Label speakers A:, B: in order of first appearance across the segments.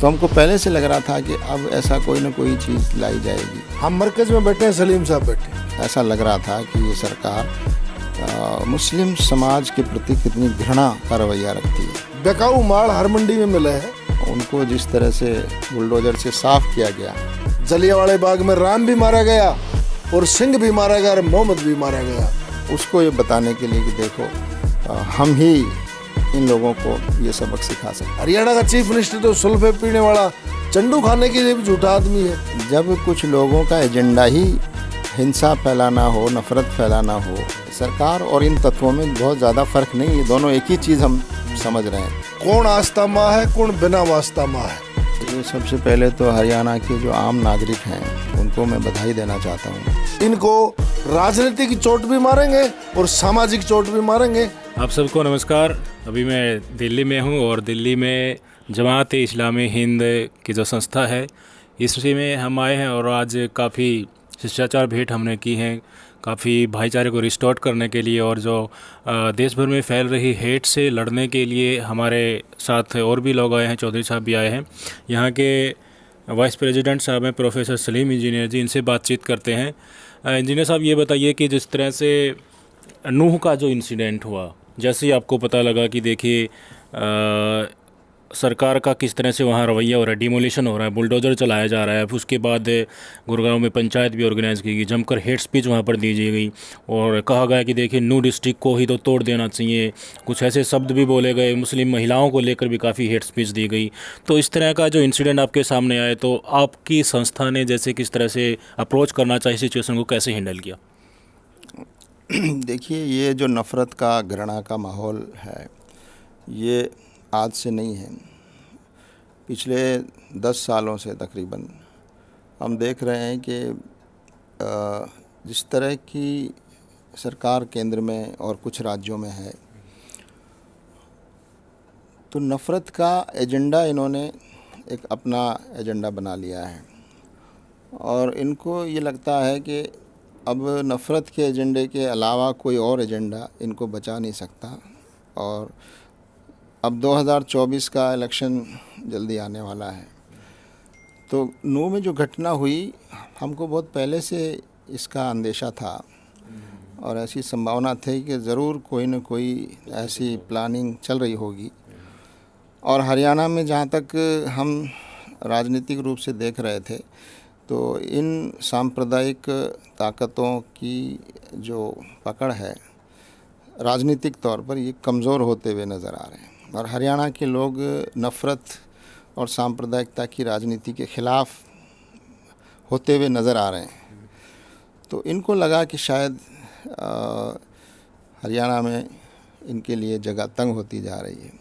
A: तो हमको पहले से लग रहा था कि अब ऐसा कोई ना कोई चीज़ लाई जाएगी।
B: हम मरकज में बैठे हैं, सलीम साहब बैठे।
A: ऐसा लग रहा था कि ये सरकार मुस्लिम समाज के प्रति कितनी घृणा का रवैया रखती है।
B: बेकाऊ माल हर मंडी में मिले हैं।
A: उनको जिस तरह से बुलडोजर से साफ किया गया,
B: जलियांवाले बाग में राम भी मारा गया और सिंह भी मारा गया और मोहम्मद भी मारा गया,
A: उसको ये बताने के लिए कि देखो हम ही इन लोगों को ये सबक सिखा सकते।
B: हरियाणा का चीफ मिनिस्टर तो सुल्फे पीने वाला चंडू खाने के लिए भी झूठा आदमी है।
A: जब कुछ लोगों का एजेंडा ही हिंसा फैलाना हो, नफरत फैलाना हो, सरकार और इन तत्वों में बहुत ज़्यादा फर्क नहीं है, दोनों एक ही चीज़ हम समझ रहे हैं।
B: कौन आस्था माँ है, कौन बिना वास्ता माँ है।
A: ये सबसे पहले तो हरियाणा के जो आम नागरिक हैं उनको मैं बधाई देना चाहता हूँ।
B: इनको राजनीति की चोट भी मारेंगे और सामाजिक चोट भी मारेंगे।
C: आप सबको नमस्कार। अभी मैं दिल्ली में हूँ और दिल्ली में जमात इस्लामी हिंद की जो संस्था है इसी में हम आए हैं और आज काफ़ी शिष्टाचार भेंट हमने की हैं, काफ़ी भाईचारे को रिस्टोर करने के लिए और जो देश भर में फैल रही हेट से लड़ने के लिए हमारे साथ और भी लोग आए हैं। चौधरी साहब भी आए हैं। यहाँ के वाइस प्रेसिडेंट साहब हैं प्रोफेसर सलीम इंजीनियर जी, इनसे बातचीत करते हैं। इंजीनियर साहब ये बताइए कि जिस तरह से नूह का जो इंसिडेंट हुआ, जैसे ही आपको पता लगा कि देखिए सरकार का किस तरह से वहाँ रवैया हो रहा है, डिमोलिशन हो रहा है, बुलडोज़र चलाया जा रहा है, उसके बाद गुड़गांव में पंचायत भी ऑर्गेनाइज़ की गई, जमकर हेट स्पीच वहाँ पर दी गई और कहा गया कि देखिए नू डिस्ट्रिक्ट को ही तो तोड़ देना चाहिए। कुछ ऐसे शब्द भी बोले गए, मुस्लिम महिलाओं को लेकर भी काफ़ी हेट स्पीच दी गई। तो इस तरह का जो इंसिडेंट आपके सामने आए तो आपकी संस्था ने जैसे किस तरह से अप्रोच करना चाहिए सिचुएशन को कैसे हैंडल किया?
A: देखिए, ये जो नफ़रत का, घृणा का माहौल है, ये आज से नहीं है। पिछले 10 सालों से तकरीबन हम देख रहे हैं कि जिस तरह की सरकार केंद्र में और कुछ राज्यों में है, तो नफ़रत का एजेंडा इन्होंने एक अपना एजेंडा बना लिया है और इनको ये लगता है कि अब नफ़रत के एजेंडे के अलावा कोई और एजेंडा इनको बचा नहीं सकता। और अब 2024 का इलेक्शन जल्दी आने वाला है, तो नूह में जो घटना हुई, हमको बहुत पहले से इसका अंदेशा था और ऐसी संभावना थी कि ज़रूर कोई न कोई ऐसी प्लानिंग चल रही होगी। और हरियाणा में जहाँ तक हम राजनीतिक रूप से देख रहे थे, तो इन सांप्रदायिक ताकतों की जो पकड़ है राजनीतिक तौर पर, ये कमज़ोर होते हुए नज़र आ रहे हैं और हरियाणा के लोग नफ़रत और सांप्रदायिकता की राजनीति के ख़िलाफ़ होते हुए नज़र आ रहे हैं। तो इनको लगा कि शायद हरियाणा में इनके लिए जगह तंग होती जा रही है।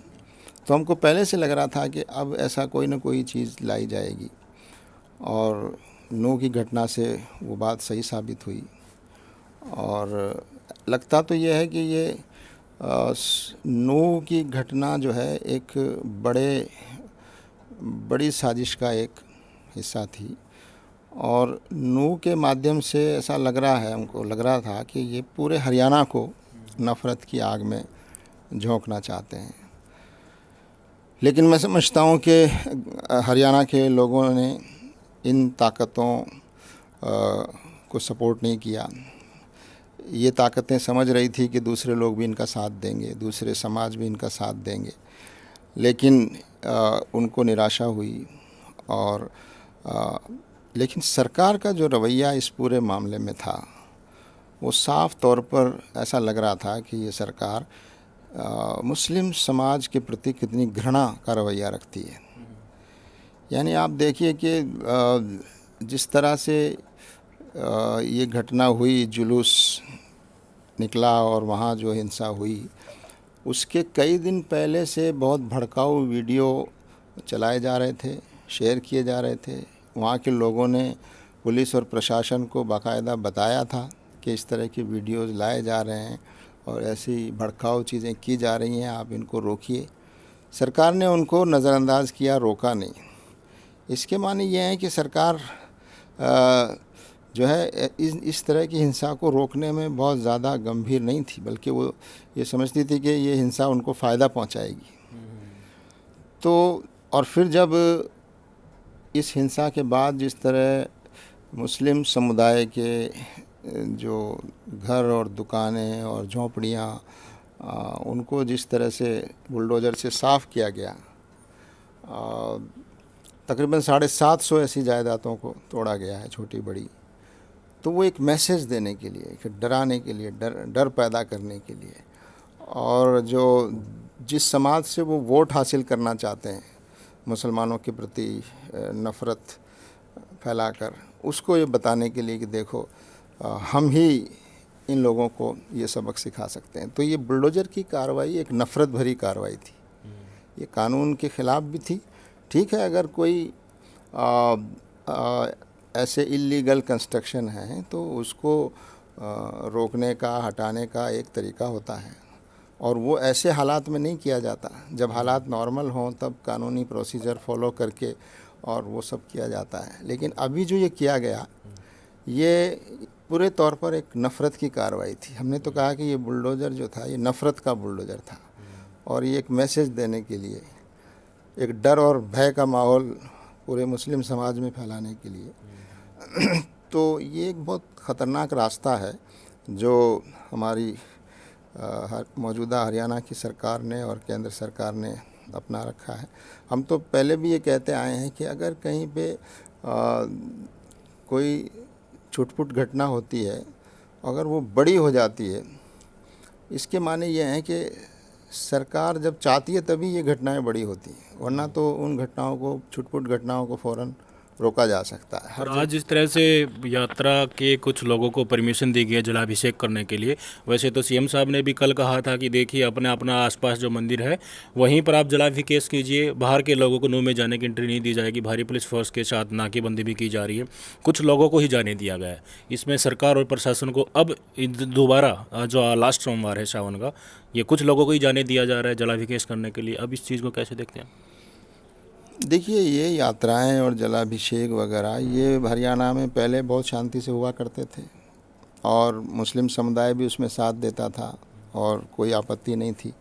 A: तो हमको पहले से लग रहा था कि अब ऐसा कोई ना कोई चीज़ लाई जाएगी और नूह की घटना से वो बात सही साबित हुई। और लगता तो ये है कि ये नूह की घटना जो है एक बड़ी साजिश का एक हिस्सा थी और नूह के माध्यम से ऐसा लग रहा है, हमको लग रहा था कि ये पूरे हरियाणा को नफ़रत की आग में झोंकना चाहते हैं। लेकिन मैं समझता हूँ कि हरियाणा के लोगों ने इन ताकतों को सपोर्ट नहीं किया। ये ताकतें समझ रही थी कि दूसरे लोग भी इनका साथ देंगे, दूसरे समाज भी इनका साथ देंगे, लेकिन उनको निराशा हुई। और लेकिन सरकार का जो रवैया इस पूरे मामले में था, वो साफ तौर पर ऐसा लग रहा था कि ये सरकार मुस्लिम समाज के प्रति कितनी घृणा का रवैया रखती है। यानी आप देखिए कि जिस तरह से ये घटना हुई, जुलूस निकला और वहाँ जो हिंसा हुई, उसके कई दिन पहले से बहुत भड़काऊ वीडियो चलाए जा रहे थे, शेयर किए जा रहे थे। वहाँ के लोगों ने पुलिस और प्रशासन को बाकायदा बताया था कि इस तरह की वीडियोज़ लाए जा रहे हैं और ऐसी भड़काऊ चीज़ें की जा रही हैं, आप इनको रोकिए। सरकार ने उनको नज़रअंदाज किया, रोका नहीं। इसके माने ये है कि सरकार जो है इस तरह की हिंसा को रोकने में बहुत ज़्यादा गंभीर नहीं थी, बल्कि वो ये समझती थी कि ये हिंसा उनको फ़ायदा पहुंचाएगी। तो और फिर जब इस हिंसा के बाद जिस तरह मुस्लिम समुदाय के जो घर और दुकानें और झोंपड़ियाँ उनको जिस तरह से बुलडोज़र से साफ़ किया गया, तकरीबन 750 ऐसी जायदादों को तोड़ा गया है, छोटी बड़ी, तो वो एक मैसेज देने के लिए, एक डराने के लिए, डर पैदा करने के लिए, और जो जिस समाज से वो वोट हासिल करना चाहते हैं मुसलमानों के प्रति नफ़रत फैलाकर, उसको ये बताने के लिए कि देखो हम ही इन लोगों को ये सबक सिखा सकते हैं। तो ये बुलडोज़र की कार्रवाई एक नफ़रत भरी कार्रवाई थी, ये कानून के ख़िलाफ़ भी थी। ठीक है, अगर कोई ऐसे इल्लीगल कंस्ट्रक्शन है तो उसको रोकने का, हटाने का एक तरीका होता है, और वो ऐसे हालात में नहीं किया जाता। जब हालात नॉर्मल हों तब कानूनी प्रोसीजर फॉलो करके और वो सब किया जाता है। लेकिन अभी जो ये किया गया, ये पूरे तौर पर एक नफ़रत की कार्रवाई थी। हमने तो कहा कि ये बुलडोज़र जो था ये नफ़रत का बुलडोज़र था, और ये एक मैसेज देने के लिए, एक डर और भय का माहौल पूरे मुस्लिम समाज में फैलाने के लिए। तो ये एक बहुत ख़तरनाक रास्ता है जो हमारी मौजूदा हरियाणा की सरकार ने और केंद्र सरकार ने अपना रखा है। हम तो पहले भी ये कहते आए हैं कि अगर कहीं पे कोई छुटपुट घटना होती है, अगर वो बड़ी हो जाती है, इसके माने ये हैं कि सरकार जब चाहती है तभी ये घटनाएं बड़ी होती हैं, वरना तो उन घटनाओं को, छुटपुट घटनाओं को फ़ौरन रोका जा सकता है।
C: और आज जिस तरह से यात्रा के कुछ लोगों को परमिशन दी गई है जलाभिषेक करने के लिए, वैसे तो सीएम साहब ने भी कल कहा था कि देखिए अपना अपना आसपास जो मंदिर है वहीं पर आप जलाभिषेक कीजिए, बाहर के लोगों को नू में जाने की एंट्री नहीं दी जाएगी। भारी पुलिस फोर्स के साथ नाकेबंदी भी की जा रही है, कुछ लोगों को ही जाने दिया गया है। इसमें सरकार और प्रशासन को अब दोबारा जो लास्ट सोमवार है सावन का, ये कुछ लोगों को ही जाने दिया जा रहा है जलाभिषेक करने के लिए। अब इस चीज़ को कैसे देखते हैं?
A: देखिए, ये यात्राएं और जलाभिषेक वगैरह ये हरियाणा में पहले बहुत शांति से हुआ करते थे, और मुस्लिम समुदाय भी उसमें साथ देता था और कोई आपत्ति नहीं थी।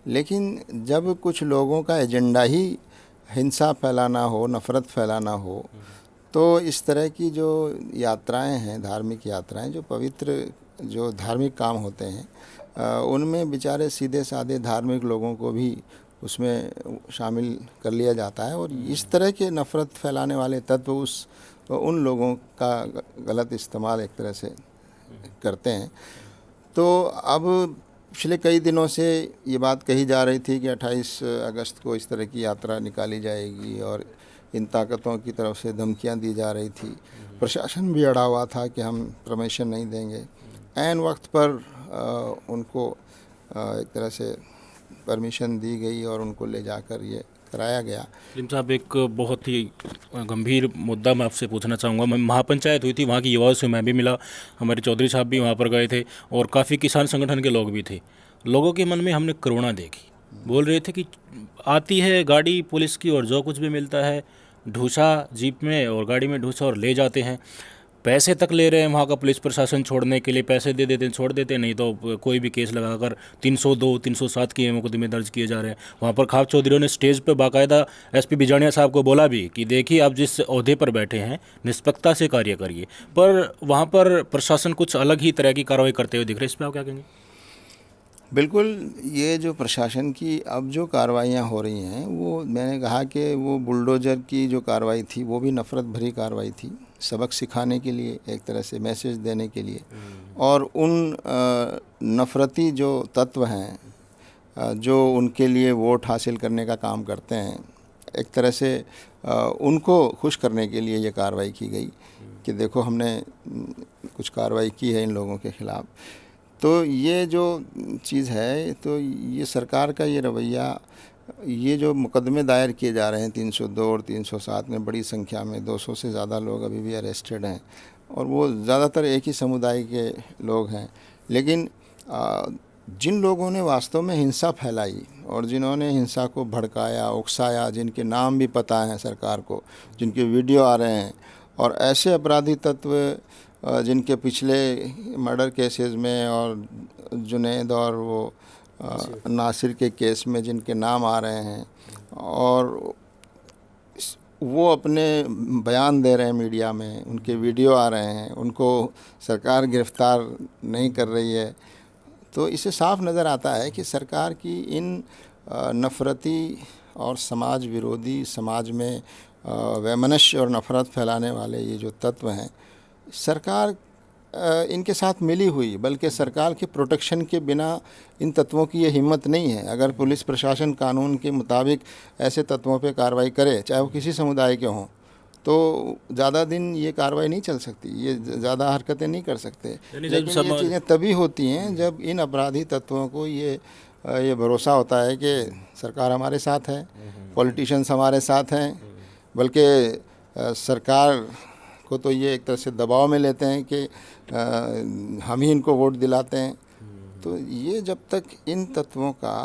A: लेकिन जब कुछ लोगों का एजेंडा ही हिंसा फैलाना हो, नफ़रत फैलाना हो, तो इस तरह की जो यात्राएं हैं, धार्मिक यात्राएं, जो पवित्र जो धार्मिक काम होते हैं, उनमें बेचारे सीधे साधे धार्मिक लोगों को भी उसमें शामिल कर लिया जाता है, और इस तरह के नफ़रत फैलाने वाले तत्व उन लोगों का गलत इस्तेमाल एक तरह से करते हैं। तो अब पिछले कई दिनों से ये बात कही जा रही थी कि 28 अगस्त को इस तरह की यात्रा निकाली जाएगी, और इन ताकतों की तरफ से धमकियां दी जा रही थी। प्रशासन भी अड़ा हुआ था कि हम परमिशन नहीं देंगे। ऐन वक्त पर उनको एक तरह से परमिशन दी गई और उनको ले जाकर ये कराया गया।
C: सलीम साहब, एक बहुत ही गंभीर मुद्दा मैं आपसे पूछना चाहूँगा। महापंचायत हुई थी, वहाँ की युवाओं से मैं भी मिला, हमारे चौधरी साहब भी वहाँ पर गए थे, और काफ़ी किसान संगठन के लोग भी थे। लोगों के मन में हमने करुणा देखी। बोल रहे थे कि आती है गाड़ी पुलिस की और जो कुछ भी मिलता है ढूंसा जीप में और गाड़ी में ढूंसा और ले जाते हैं। पैसे तक ले रहे हैं वहाँ का पुलिस प्रशासन छोड़ने के लिए, पैसे दे देते हैं, छोड़ देते हैं, नहीं तो कोई भी केस लगाकर 302, 307 के मुकदमे दर्ज किए जा रहे हैं। वहाँ पर खाप चौधरी ने स्टेज पर बाकायदा एसपी बिजानिया साहब को बोला भी कि देखिए आप जिस ओहदे पर बैठे हैं निष्पक्षता से कार्य करिए, पर वहाँ पर प्रशासन कुछ अलग ही तरह की कार्रवाई करते हुए दिख रहे हैं। इस पर आप क्या कहेंगे?
A: बिल्कुल, ये जो प्रशासन की अब जो कार्रवाइयाँ हो रही हैं, वो मैंने कहा कि वो बुलडोज़र की जो कार्रवाई थी वो भी नफ़रत भरी कार्रवाई थी, सबक सिखाने के लिए, एक तरह से मैसेज देने के लिए। और उन नफ़रती जो तत्व हैं जो उनके लिए वोट हासिल करने का काम करते हैं, एक तरह से उनको खुश करने के लिए ये कार्रवाई की गई कि देखो हमने कुछ कार्रवाई की है इन लोगों के ख़िलाफ़। तो ये जो चीज़ है, तो ये सरकार का ये रवैया, ये जो मुकदमे दायर किए जा रहे हैं 302 और 307 में, बड़ी संख्या में 200 से ज़्यादा लोग अभी भी अरेस्टेड हैं, और वो ज़्यादातर एक ही समुदाय के लोग हैं। लेकिन जिन लोगों ने वास्तव में हिंसा फैलाई और जिन्होंने हिंसा को भड़काया, उकसाया, जिनके नाम भी पता हैं सरकार को, जिनके वीडियो आ रहे हैं, और ऐसे अपराधी तत्व जिनके पिछले मर्डर केसेस में और जुनैद और वो नासिर के केस में जिनके नाम आ रहे हैं, और वो अपने बयान दे रहे हैं मीडिया में, उनके वीडियो आ रहे हैं, उनको सरकार गिरफ़्तार नहीं कर रही है, तो इससे साफ नज़र आता है कि सरकार की इन नफ़रती और समाज विरोधी, समाज में वैमनस्य और नफ़रत फैलाने वाले ये जो तत्व हैं, सरकार इनके साथ मिली हुई, बल्कि सरकार के प्रोटेक्शन के बिना इन तत्वों की ये हिम्मत नहीं है। अगर पुलिस प्रशासन कानून के मुताबिक ऐसे तत्वों पे कार्रवाई करे, चाहे वो किसी समुदाय के हों, तो ज़्यादा दिन ये कार्रवाई नहीं चल सकती, ये ज़्यादा हरकतें नहीं कर सकते। लेकिन ये चीज़ें तभी होती हैं जब इन अपराधी तत्वों को ये भरोसा होता है कि सरकार हमारे साथ है, पॉलिटिशियंस हमारे साथ हैं, बल्कि सरकार को तो ये एक तरह से दबाव में लेते हैं कि हम ही इनको वोट दिलाते हैं। तो ये जब तक इन तत्वों का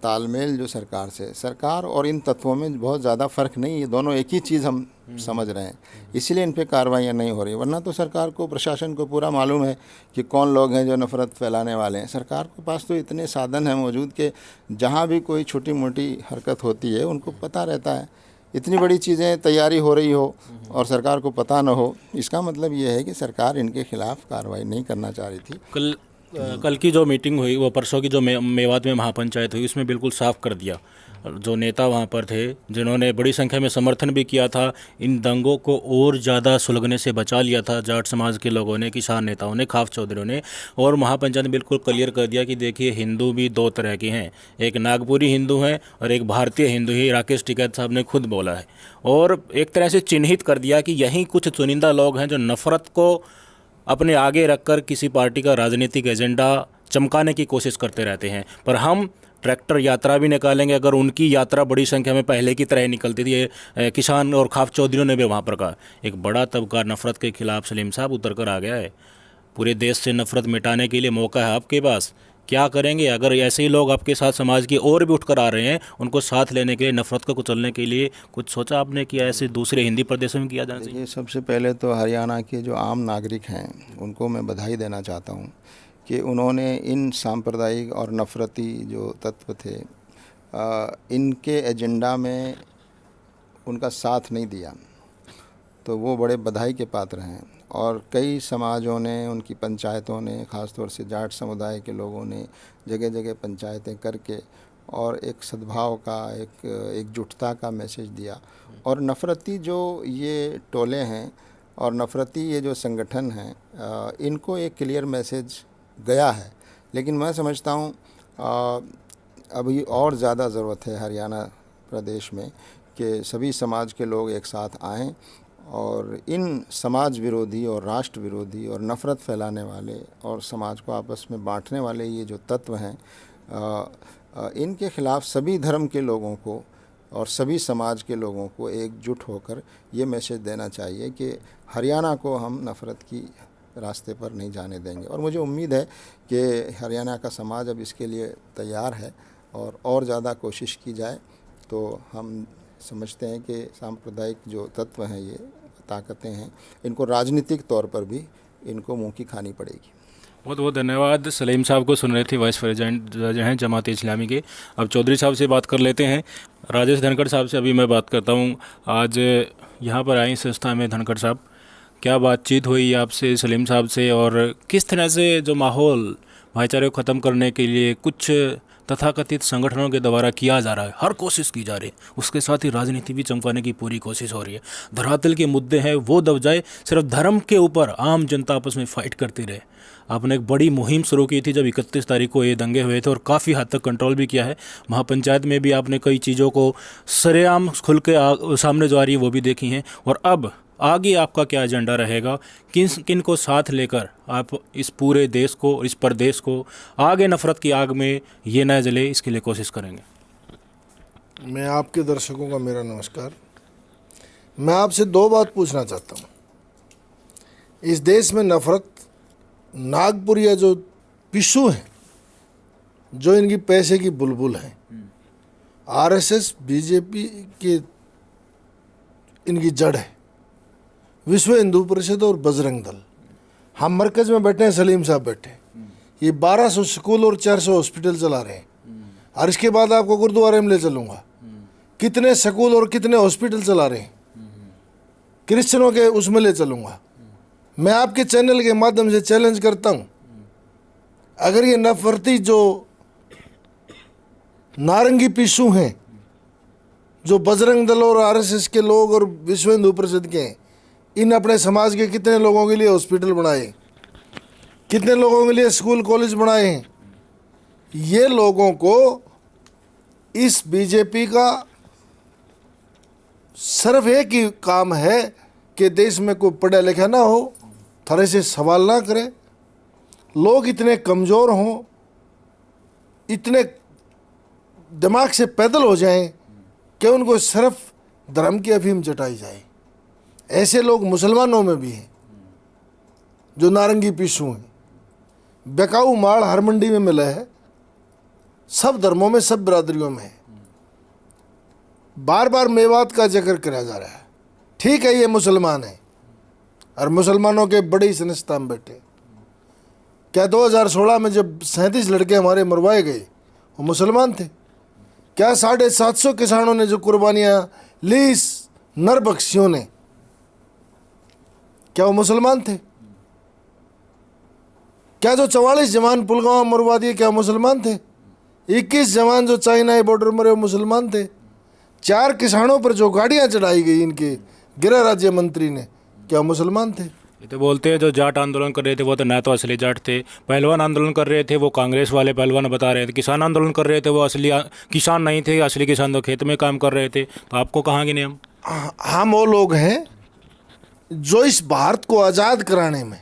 A: तालमेल जो सरकार और इन तत्वों में बहुत ज़्यादा फ़र्क नहीं, ये दोनों एक ही चीज़ हम समझ रहे हैं, इसलिए इन पे कार्रवाइयाँ नहीं हो रही। वरना तो सरकार को, प्रशासन को पूरा मालूम है कि कौन लोग हैं जो नफ़रत फैलाने वाले हैं। सरकार के पास तो इतने साधन हैं मौजूद कि जहाँ भी कोई छोटी मोटी हरकत होती है उनको पता रहता है। इतनी बड़ी चीज़ें तैयारी हो रही हो और सरकार को पता न हो, इसका मतलब ये है कि सरकार इनके खिलाफ़ कार्रवाई नहीं करना चाह रही थी।
C: कल की जो मीटिंग हुई, वो परसों की जो मेवात में महापंचायत हुई, उसमें बिल्कुल साफ कर दिया, जो नेता वहाँ पर थे जिन्होंने बड़ी संख्या में समर्थन भी किया था, इन दंगों को और ज़्यादा सुलगने से बचा लिया था जाट समाज के लोगों ने, किसान नेताओं ने, खाफ चौधरी ने, और महापंचायत ने बिल्कुल क्लियर कर दिया कि देखिए हिंदू भी दो तरह के हैं, एक नागपुरी हिंदू है और एक भारतीय हिंदू ही। राकेश टिकैत साहब ने खुद बोला है, और एक तरह से चिन्हित कर दिया कि यही कुछ चुनिंदा लोग हैं जो नफ़रत को अपने आगे रखकर किसी पार्टी का राजनीतिक एजेंडा चमकाने की कोशिश करते रहते हैं। पर हम ट्रैक्टर यात्रा भी निकालेंगे अगर उनकी यात्रा बड़ी संख्या में पहले की तरह निकलती थी। किसान और खाफ चौधरियों ने भी वहाँ पर कहा, एक बड़ा तबका नफ़रत के खिलाफ सलीम साहब उतर कर आ गया है। पूरे देश से नफ़रत मिटाने के लिए मौका है आपके पास, क्या करेंगे? अगर ऐसे ही लोग आपके साथ समाज की और भी उठकर आ रहे हैं, उनको साथ लेने के लिए, नफ़रत को कुचलने के लिए कुछ सोचा आपने कि ऐसे दूसरे हिंदी प्रदेशों में किया जाना चाहिए?
A: सबसे पहले तो हरियाणा के जो आम नागरिक हैं उनको मैं बधाई देना चाहता हूँ कि उन्होंने इन सांप्रदायिक और नफ़रती जो तत्व थे, इनके एजेंडा में उनका साथ नहीं दिया, तो वो बड़े बधाई के पात्र हैं। और कई समाजों ने, उनकी पंचायतों ने, ख़ास तौर से जाट समुदाय के लोगों ने जगह जगह पंचायतें करके और एक सद्भाव का, एक एकजुटता का मैसेज दिया। और नफ़रती जो ये टोले हैं और नफ़रती ये जो संगठन हैं, इनको एक क्लियर मैसेज गया है। लेकिन मैं समझता हूँ अभी और ज़्यादा ज़रूरत है हरियाणा प्रदेश में कि सभी समाज के लोग एक साथ आएँ और इन समाज विरोधी और राष्ट्र विरोधी और नफ़रत फैलाने वाले और समाज को आपस में बांटने वाले ये जो तत्व हैं, इनके ख़िलाफ़ सभी धर्म के लोगों को और सभी समाज के लोगों को एकजुट होकर ये मैसेज देना चाहिए कि हरियाणा को हम नफ़रत की रास्ते पर नहीं जाने देंगे। और मुझे उम्मीद है कि हरियाणा का समाज अब इसके लिए तैयार है और ज़्यादा कोशिश की जाए तो हम समझते हैं कि सांप्रदायिक जो तत्व हैं, ये ताकतें हैं, इनको राजनीतिक तौर पर भी इनको मुंह की खानी पड़ेगी।
C: बहुत बहुत धन्यवाद। सलीम साहब को सुन रहे थे, वाइस प्रेसिडेंट जो हैं जमात इस्लामी के। अब चौधरी साहब से बात कर लेते हैं। राजेश धनखड़ साहब से अभी मैं बात करता हूँ। आज यहाँ पर आई संस्था में धनखड़ साहब, क्या बातचीत हुई आपसे सलीम साहब से, और किस तरह से जो माहौल भाईचारे को ख़त्म करने के लिए कुछ तथाकथित संगठनों के द्वारा किया जा रहा है, हर कोशिश की जा रही है, उसके साथ ही राजनीति भी चमकाने की पूरी कोशिश हो रही है। धरातल के मुद्दे हैं वो दब जाए, सिर्फ धर्म के ऊपर आम जनता आपस में फाइट करती रहे। आपने एक बड़ी मुहिम शुरू की थी जब 31 तारीख को ये दंगे हुए थे, और काफ़ी हद तक कंट्रोल भी किया है। महापंचायत में भी आपने कई चीज़ों को सरेआम खुल के सामने जो आ रही है वो भी देखी हैं। और अब आगे आपका क्या एजेंडा रहेगा, किन को साथ लेकर आप इस पूरे देश को, इस प्रदेश को आगे नफ़रत की आग में ये न जले, इसके लिए कोशिश करेंगे?
B: मैं आपके दर्शकों का मेरा नमस्कार। मैं आपसे दो बात पूछना चाहता हूँ। इस देश में नफ़रत नागपुरिया जो पिस्सू हैं, जो इनकी पैसे की बुलबुल हैं, आरएसएस बीजेपी के इनकी जड़ है, विश्व हिंदू परिषद और बजरंग दल। हम मरकज़ में बैठे हैं, सलीम साहब बैठे हैं, ये 1200 स्कूल और 400 हॉस्पिटल चला रहे हैं, और इसके बाद आपको गुरुद्वारे में ले चलूँगा। कितने स्कूल और कितने हॉस्पिटल चला रहे हैं। क्रिश्चियनों के उसमें ले चलूँगा। मैं आपके चैनल के माध्यम से चैलेंज करता हूँ, अगर ये नफरती जो नारंगी पिस्सू हैं, जो बजरंग दल और आरएसएस के लोग और विश्व हिंदू परिषद के हैं, इन अपने समाज के कितने लोगों के लिए हॉस्पिटल बनाए, कितने लोगों के लिए स्कूल कॉलेज बनाए हैं। ये लोगों को इस बीजेपी का सिर्फ एक ही काम है कि देश में कोई पढ़ा लिखा ना हो, थोड़े से सवाल ना करे, लोग इतने कमज़ोर हों, इतने दिमाग से पैदल हो जाएं कि उनको सिर्फ धर्म की अफीम चटाई जाए। ऐसे लोग मुसलमानों में भी हैं जो नारंगी पिस्सू हैं। बेकाऊ माल हर मंडी में मिला है, सब धर्मों में, सब बिरादरियों में है। बार बार मेवात का जिक्र किया जा रहा है। ठीक है, ये मुसलमान है और मुसलमानों के बड़े ही संस्था में बैठे। क्या 2016 में जब 37 लड़के हमारे मरवाए गए वो मुसलमान थे? क्या 750 किसानों ने जो कुर्बानियाँ ली इस नरबख्शियों ने, क्या वो मुसलमान थे? क्या जो 44 जवान पुलवामा मरवा दिए, क्या मुसलमान थे? 21 जवान जो चाइना बॉर्डर मरे वो मुसलमान थे? 4 किसानों पर जो गाड़ियां चढ़ाई गई इनके गृह राज्य मंत्री ने, क्या मुसलमान थे?
C: ये तो बोलते हैं जो जाट आंदोलन कर रहे थे वो तो ना तो असली जाट थे, पहलवान आंदोलन कर रहे थे वो कांग्रेस वाले पहलवान बता रहे थे, किसान आंदोलन कर रहे थे वो असली किसान नहीं थे, असली किसान तो खेत में काम कर रहे थे। तो आपको कहाँ गिने
B: हम वो लोग हैं जो इस भारत को आज़ाद कराने में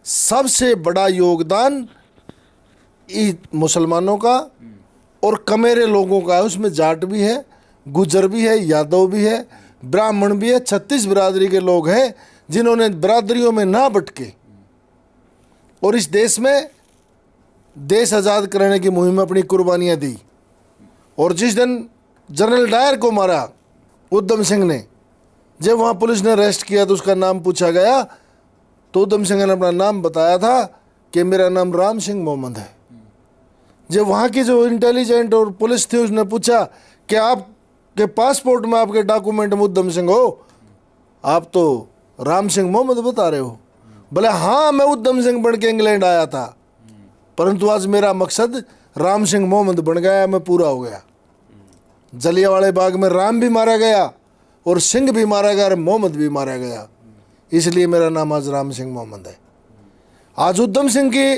B: सबसे बड़ा योगदान मुसलमानों का और कमेरे लोगों का है। उसमें जाट भी है, गुजर भी है, यादव भी है, ब्राह्मण भी है। 36 बिरादरी के लोग हैं जिन्होंने बिरादरियों में ना भटके और इस देश में देश आज़ाद कराने की मुहिम में अपनी कुर्बानियाँ दी। और जिस दिन जनरल डायर को मारा उधम सिंह ने, जब वहाँ पुलिस ने अरेस्ट किया तो उसका नाम पूछा गया तो उधम सिंह ने अपना नाम बताया था कि मेरा नाम राम सिंह मोहम्मद है। जब वहाँ की जो इंटेलिजेंट और पुलिस थी उसने पूछा कि आपके पासपोर्ट में आपके डॉक्यूमेंट में उधम सिंह हो, आप तो राम सिंह मोहम्मद बता रहे हो। बोले हाँ, मैं उधम सिंह बन के इंग्लैंड आया था, परंतु आज मेरा मकसद राम सिंह मोहम्मद बन गया, मैं पूरा हो गया। जलियांवाले बाग में राम भी मारा गया और सिंह भी मारा गया और मोहम्मद भी मारा गया, इसलिए मेरा नाम आज राम सिंह मोहम्मद है। आज उधम सिंह की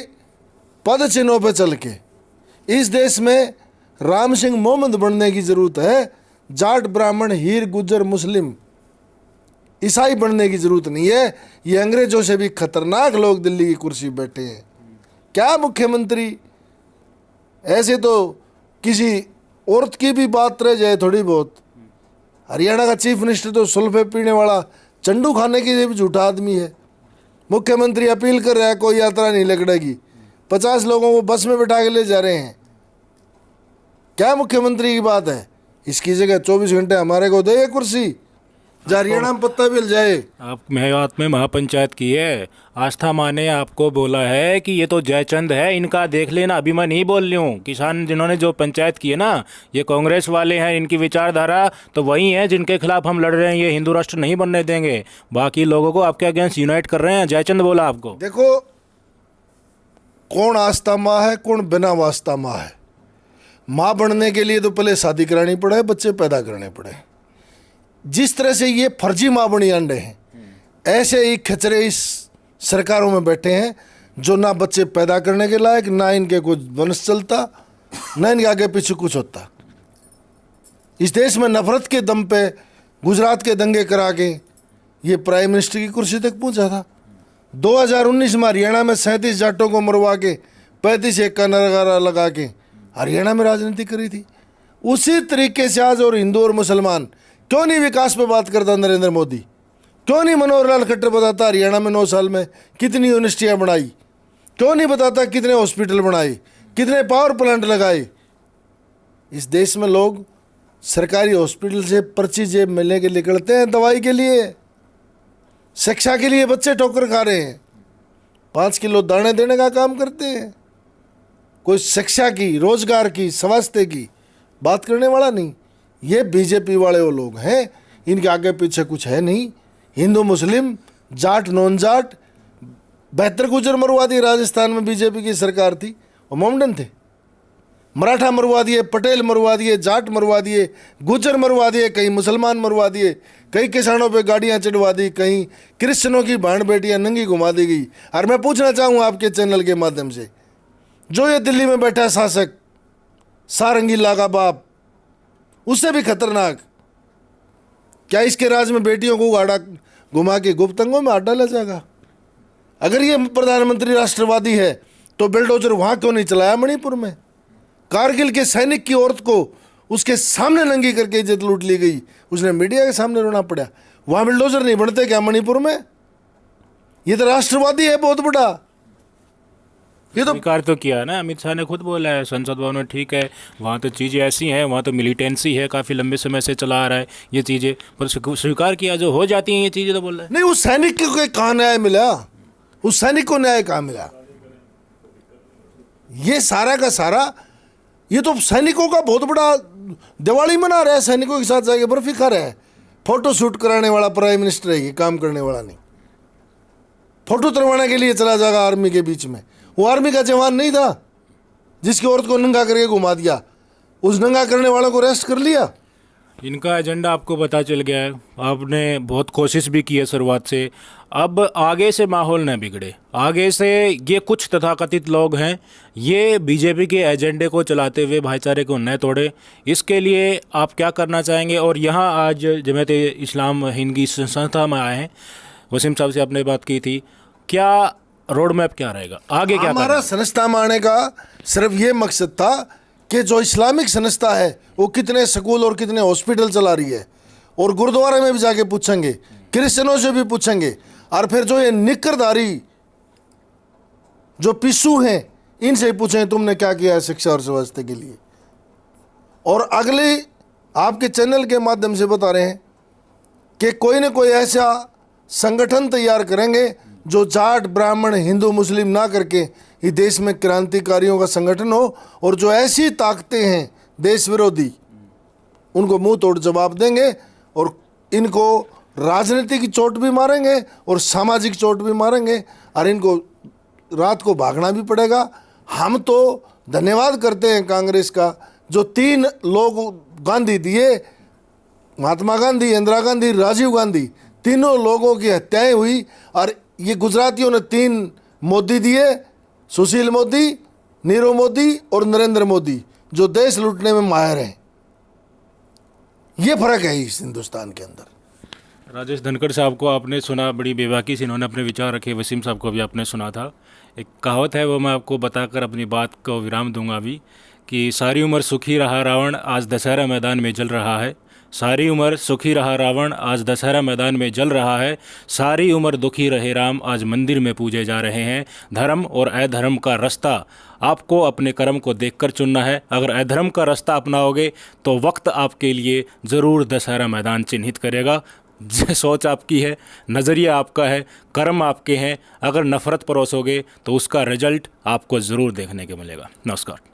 B: पद चिन्हों पर चल के इस देश में राम सिंह मोहम्मद बनने की ज़रूरत है। जाट, ब्राह्मण, हीर, गुज्जर, मुस्लिम, ईसाई बनने की ज़रूरत नहीं है। ये अंग्रेजों से भी खतरनाक लोग दिल्ली की कुर्सी बैठे हैं। क्या मुख्यमंत्री, ऐसे तो किसी औरत की भी बात रह जाए थोड़ी बहुत, हरियाणा का चीफ मिनिस्टर तो सुल्फे पीने वाला चंडू खाने के लिए भी झूठा आदमी है। मुख्यमंत्री अपील कर रहा है कोई यात्रा नहीं लकड़ेगी, 50 लोगों को बस में बिठा के ले जा रहे हैं। क्या मुख्यमंत्री की बात है? इसकी जगह 24 घंटे हमारे को दे कुर्सी, हरियाणा में पत्ता मिल जाए।
C: आप मेवात में महापंचायत की है, आस्था माँ ने आपको बोला है कि ये तो जयचंद है, इनका देख लेना। अभी मैं नहीं बोल रही हूँ, किसान जिन्होंने जो पंचायत की है ना, ये कांग्रेस वाले हैं, इनकी विचारधारा तो वही है जिनके खिलाफ हम लड़ रहे हैं। ये हिंदू राष्ट्र नहीं बनने देंगे, बाकी लोगों को आपके अगेंस्ट यूनाइट कर रहे हैं। जयचंद बोला आपको।
B: देखो, कौन आस्था माँ है, कौन बिना वास्ता माँ है। माँ बनने के लिए तो पहले शादी करानी पड़े, बच्चे पैदा करने पड़े। जिस तरह से ये फर्जी माँ बनी अंडे हैं, ऐसे ही खचरे इस सरकारों में बैठे हैं जो ना बच्चे पैदा करने के लायक, ना इनके कुछ वंश चलता, ना इनके आगे पीछे कुछ होता। इस देश में नफरत के दम पे गुजरात के दंगे करा के ये प्राइम मिनिस्टर की कुर्सी तक पहुंचा था। 2019 में हरियाणा में 37 जाटों को मरवा के 35 एक का नरगारा लगा के हरियाणा में राजनीति करी थी। उसी तरीके से आज और हिंदू और मुसलमान, क्यों नहीं विकास पे बात करता नरेंद्र मोदी? क्यों नहीं मनोहर लाल खट्टर बताता हरियाणा में 9 साल में कितनी यूनिवर्सिटियाँ बनाई? क्यों नहीं बताता कितने हॉस्पिटल बनाए, कितने पावर प्लांट लगाए? इस देश में लोग सरकारी हॉस्पिटल से पर्ची जेब में लेके निकलते हैं दवाई के लिए, शिक्षा के लिए बच्चे ठोकर खा रहे हैं, 5 किलो दाने देने का काम करते हैं। कोई शिक्षा की, रोजगार की, स्वास्थ्य की बात करने वाला नहीं। ये बीजेपी वाले वो लोग हैं, इनके आगे पीछे कुछ है नहीं। हिंदू मुस्लिम, जाट नॉन जाट, 72 गुजर मरवा दिए राजस्थान में बीजेपी की सरकार थी, वो मोमडन थे। मराठा मरवा दिए, पटेल मरवा दिए, जाट मरवा दिए, गुजर मरवा दिए, कहीं मुसलमान मरवा दिए, कई किसानों पे गाड़ियां चढ़वा दी, कहीं क्रिश्चियनों की बहन बेटियां नंगी घुमा दी गई। और मैं पूछना चाहूँगा आपके चैनल के माध्यम से, जो ये दिल्ली में बैठा है शासक सारंगी लागा बाप, उससे भी खतरनाक, क्या इसके राज में बेटियों को गाड़ा घुमा के गुप्तंगों में हाथ डाला जाएगा? अगर ये प्रधानमंत्री राष्ट्रवादी है तो बिल्डोजर वहां क्यों नहीं चलाया मणिपुर में? कारगिल के सैनिक की औरत को उसके सामने नंगी करके इज्जत लूट ली गई, उसने मीडिया के सामने रोना पड़ा। वहां बिल्डोजर नहीं बनते क्या मणिपुर में? ये तो राष्ट्रवादी है बहुत बड़ा। ये तो
C: स्वीकार तो किया ना, अमित शाह ने खुद बोला है संसद भवन में, ठीक है वहाँ तो चीज़ें ऐसी हैं, वहाँ तो मिलिटेंसी है, काफ़ी लंबे समय से चला आ रहा है ये चीज़ें, पर स्वीकार किया जो हो जाती हैं ये चीज़ें, तो बोल रहा है।
B: नहीं, उस सैनिक को कहाँ न्याय मिला? उस सैनिक को न्याय कहाँ मिला? ये सारा का सारा, ये तो सैनिकों का बहुत बड़ा दिवाली मना रहा है, सैनिकों के साथ जाके बर्फी खा रहा है। फोटो शूट कराने वाला प्राइम मिनिस्टर है, ये काम करने वाला नहीं। फोटो तरवाने के लिए चला जाएगा आर्मी के बीच में। वो आर्मी का जवान नहीं था जिसकी औरत को नंगा करके घुमा दिया, उस नंगा करने वालों को अरेस्ट कर लिया।
C: इनका एजेंडा आपको पता चल गया है, आपने बहुत कोशिश भी की है शुरुआत से। अब आगे से माहौल न बिगड़े, आगे से ये कुछ तथाकथित लोग हैं, ये बीजेपी के एजेंडे को चलाते हुए भाईचारे को न तोड़े, इसके लिए आप क्या करना चाहेंगे? और यहाँ आज जमात इस्लाम हिंद की संस्था में आए हैं, वसीम साहब से आपने बात की थी, क्या रोड मैप क्या रहेगा आगे? क्या
B: हमारा संस्था में आने का सिर्फ ये मकसद था कि जो इस्लामिक संस्था है वो कितने स्कूल और कितने हॉस्पिटल चला रही है, और गुरुद्वारे में भी जाके पूछेंगे, क्रिश्चियनों से भी पूछेंगे, और फिर जो ये निकरधारी जो पिस्सू हैं इनसे ही पूछें तुमने क्या किया है शिक्षा और स्वास्थ्य के लिए। और अगले आपके चैनल के माध्यम से बता रहे हैं कि कोई ना कोई ऐसा संगठन तैयार करेंगे जो जाट ब्राह्मण हिंदू मुस्लिम ना करके ये देश में क्रांतिकारियों का संगठन हो, और जो ऐसी ताकतें हैं देश विरोधी उनको मुंह तोड़ जवाब देंगे, और इनको राजनीतिक चोट भी मारेंगे और सामाजिक चोट भी मारेंगे, और इनको रात को भागना भी पड़ेगा। हम तो धन्यवाद करते हैं कांग्रेस का, जो 3 लोग गांधी दिए, महात्मा गांधी, इंदिरा गांधी, राजीव गांधी, तीनों लोगों की हत्याएं हुई, और ये गुजरातियों ने 3 मोदी दिए, सुशील मोदी, नीरव मोदी और नरेंद्र मोदी, जो देश लूटने में माहिर हैं। ये फर्क है इस हिंदुस्तान के अंदर।
C: राजेश धनखड़ साहब को आपने सुना, बड़ी बेबाकी से इन्होंने अपने विचार रखे। वसीम साहब को भी आपने सुना था। एक कहावत है, वो मैं आपको बताकर अपनी बात को विराम दूंगा अभी, कि सारी उम्र सुखी रहा रावण, आज दशहरा मैदान में जल रहा है। सारी उम्र सुखी रहा रावण, आज दशहरा मैदान में जल रहा है। सारी उम्र दुखी रहे राम, आज मंदिर में पूजे जा रहे हैं। धर्म और अधर्म का रास्ता आपको अपने कर्म को देखकर चुनना है। अगर अधर्म का रास्ता अपनाओगे तो वक्त आपके लिए ज़रूर दशहरा मैदान चिन्हित करेगा। सोच आपकी है, नज़रिया आपका है, कर्म आपके हैं। अगर नफ़रत परोसोगे तो उसका रिजल्ट आपको ज़रूर देखने को मिलेगा। नमस्कार।